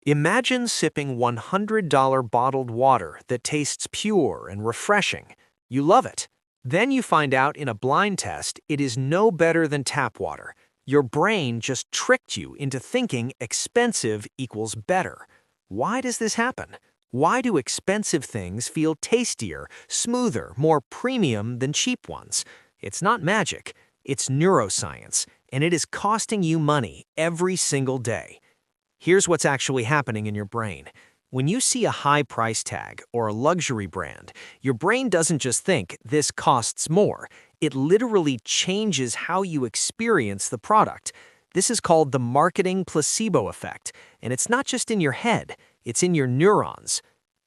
Imagine sipping $100 bottled water that tastes pure and refreshing. You love it. Then you find out in a blind test it is no better than tap water. Your brain just tricked you into thinking expensive equals better. Why does this happen? Why do expensive things feel tastier, smoother, more premium than cheap ones? It's not magic. It's neuroscience, and it is costing you money every single day. Here's what's actually happening in your brain. When you see a high price tag or a luxury brand, your brain doesn't just think, this costs more. It literally changes how you experience the product. This is called the marketing placebo effect, and it's not just in your head, it's in your neurons.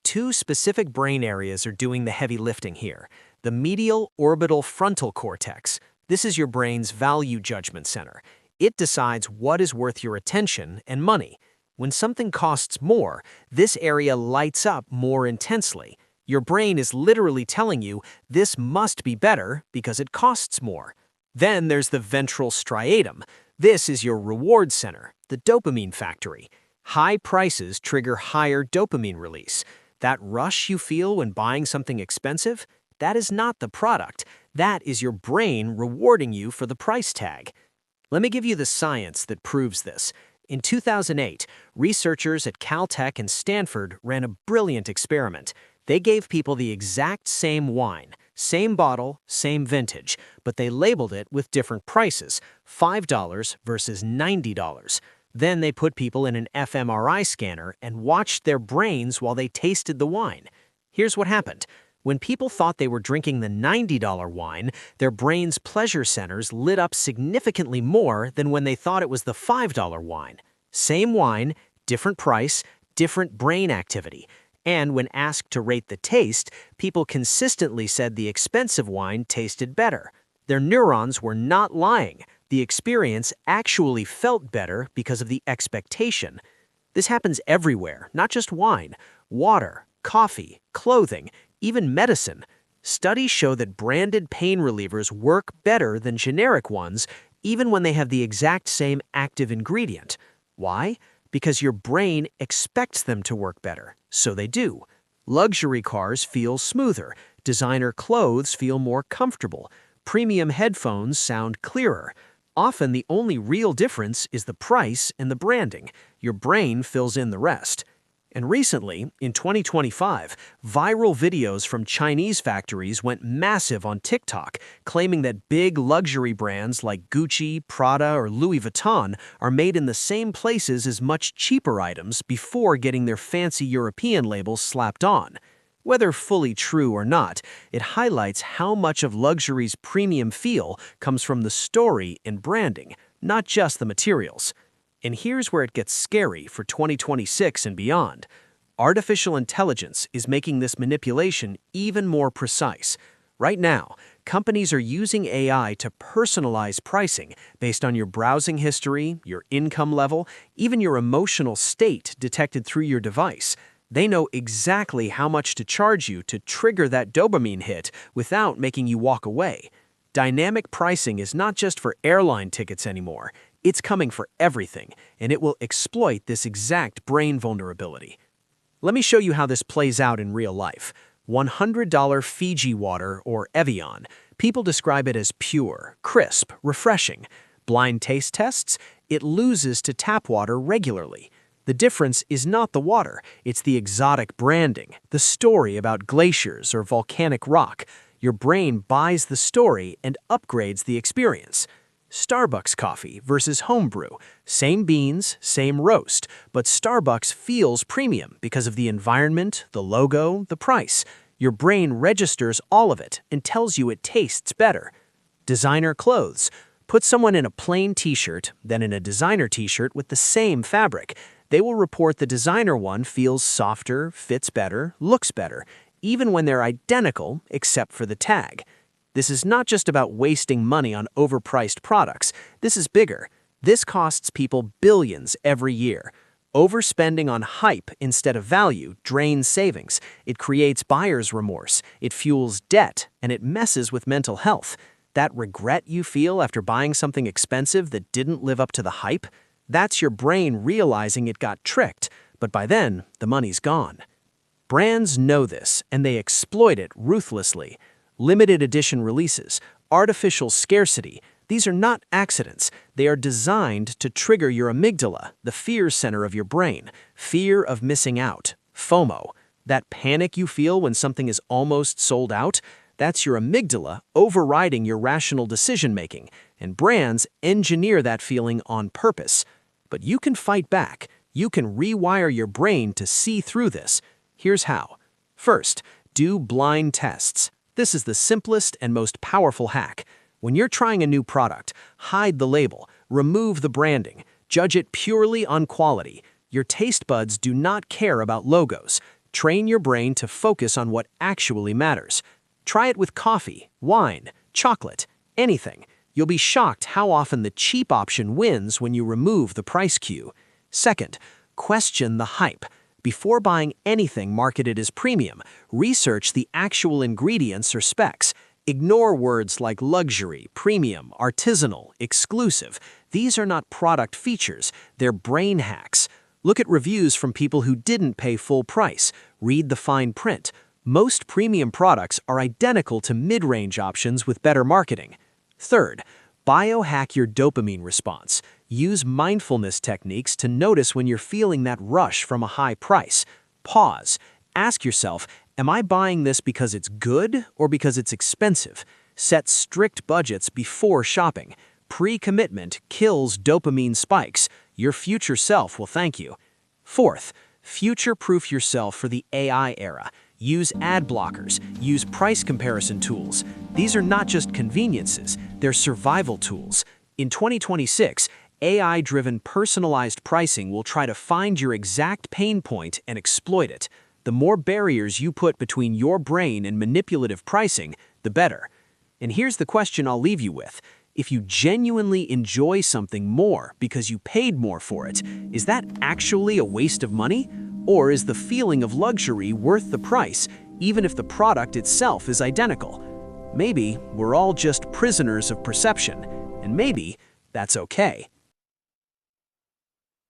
Two specific brain areas are doing the heavy lifting here. The medial orbitofrontal cortex. This is your brain's value judgment center. It decides what is worth your attention and money. When something costs more, this area lights up more intensely. Your brain is literally telling you this must be better because it costs more. Then there's the ventral striatum. This is your reward center, the dopamine factory. High prices trigger higher dopamine release. That rush you feel when buying something expensive, that is not the product. That is your brain rewarding you for the price tag. Let me give you the science that proves this. In 2008, researchers at Caltech and Stanford ran a brilliant experiment. They gave people the exact same wine, same bottle, same vintage, but they labeled it with different prices, $5 versus $90. Then they put people in an fMRI scanner and watched their brains while they tasted the wine. Here's what happened. When people thought they were drinking the $90 wine, their brain's pleasure centers lit up significantly more than when they thought it was the $5 wine. Same wine, different price, different brain activity. And when asked to rate the taste, people consistently said the expensive wine tasted better. Their neurons were not lying. The experience actually felt better because of the expectation. This happens everywhere, not just wine, water, coffee, clothing, even medicine. Studies show that branded pain relievers work better than generic ones, even when they have the exact same active ingredient. Why? Because your brain expects them to work better, so they do. Luxury cars feel smoother, designer clothes feel more comfortable, premium headphones sound clearer. Often the only real difference is the price and the branding. Your brain fills in the rest. And recently, in 2025, viral videos from Chinese factories went massive on TikTok, claiming that big luxury brands like Gucci, Prada, or Louis Vuitton are made in the same places as much cheaper items before getting their fancy European labels slapped on. Whether fully true or not, it highlights how much of luxury's premium feel comes from the story and branding, not just the materials. And here's where it gets scary for 2026 and beyond. Artificial intelligence is making this manipulation even more precise. Right now, companies are using AI to personalize pricing based on your browsing history, your income level, even your emotional state detected through your device. They know exactly how much to charge you to trigger that dopamine hit without making you walk away. Dynamic pricing is not just for airline tickets anymore. It's coming for everything, and it will exploit this exact brain vulnerability. Let me show you how this plays out in real life. $100 Fiji water, or Evian. People describe it as pure, crisp, refreshing. Blind taste tests, it loses to tap water regularly. The difference is not the water, it's the exotic branding, the story about glaciers or volcanic rock. Your brain buys the story and upgrades the experience. Starbucks coffee versus homebrew. Same beans, same roast, but Starbucks feels premium because of the environment, the logo, the price. Your brain registers all of it and tells you it tastes better. Designer clothes. Put someone in a plain t-shirt, then in a designer t-shirt with the same fabric. They will report the designer one feels softer, fits better, looks better, even when they're identical except for the tag. This is not just about wasting money on overpriced products. This is bigger. This costs people billions every year. Overspending on hype instead of value drains savings. It creates buyer's remorse. It fuels debt, and it messes with mental health. That regret you feel after buying something expensive that didn't live up to the hype? That's your brain realizing it got tricked. But by then, the money's gone. Brands know this, and they exploit it ruthlessly. Limited edition releases, artificial scarcity, these are not accidents. They are designed to trigger your amygdala, the fear center of your brain. Fear of missing out, FOMO. That panic you feel when something is almost sold out, that's your amygdala overriding your rational decision-making, and brands engineer that feeling on purpose. But you can fight back. You can rewire your brain to see through this. Here's how. First, do blind tests. This is the simplest and most powerful hack. When you're trying a new product, hide the label, remove the branding, judge it purely on quality. Your taste buds do not care about logos. Train your brain to focus on what actually matters. Try it with coffee, wine, chocolate, anything. You'll be shocked how often the cheap option wins when you remove the price cue. Second, question the hype. Before buying anything marketed as premium, research the actual ingredients or specs. Ignore words like luxury, premium, artisanal, exclusive. These are not product features, they're brain hacks. Look at reviews from people who didn't pay full price. Read the fine print. Most premium products are identical to mid-range options with better marketing. Third, biohack your dopamine response. Use mindfulness techniques to notice when you're feeling that rush from a high price. Pause. Ask yourself, am I buying this because it's good or because it's expensive? Set strict budgets before shopping. Pre-commitment kills dopamine spikes. Your future self will thank you. Fourth, future-proof yourself for the AI era. Use ad blockers. Use price comparison tools. These are not just conveniences, they're survival tools. In 2026, AI-driven personalized pricing will try to find your exact pain point and exploit it. The more barriers you put between your brain and manipulative pricing, the better. And here's the question I'll leave you with. If you genuinely enjoy something more because you paid more for it, is that actually a waste of money? Or is the feeling of luxury worth the price, even if the product itself is identical? Maybe we're all just prisoners of perception, and maybe that's okay.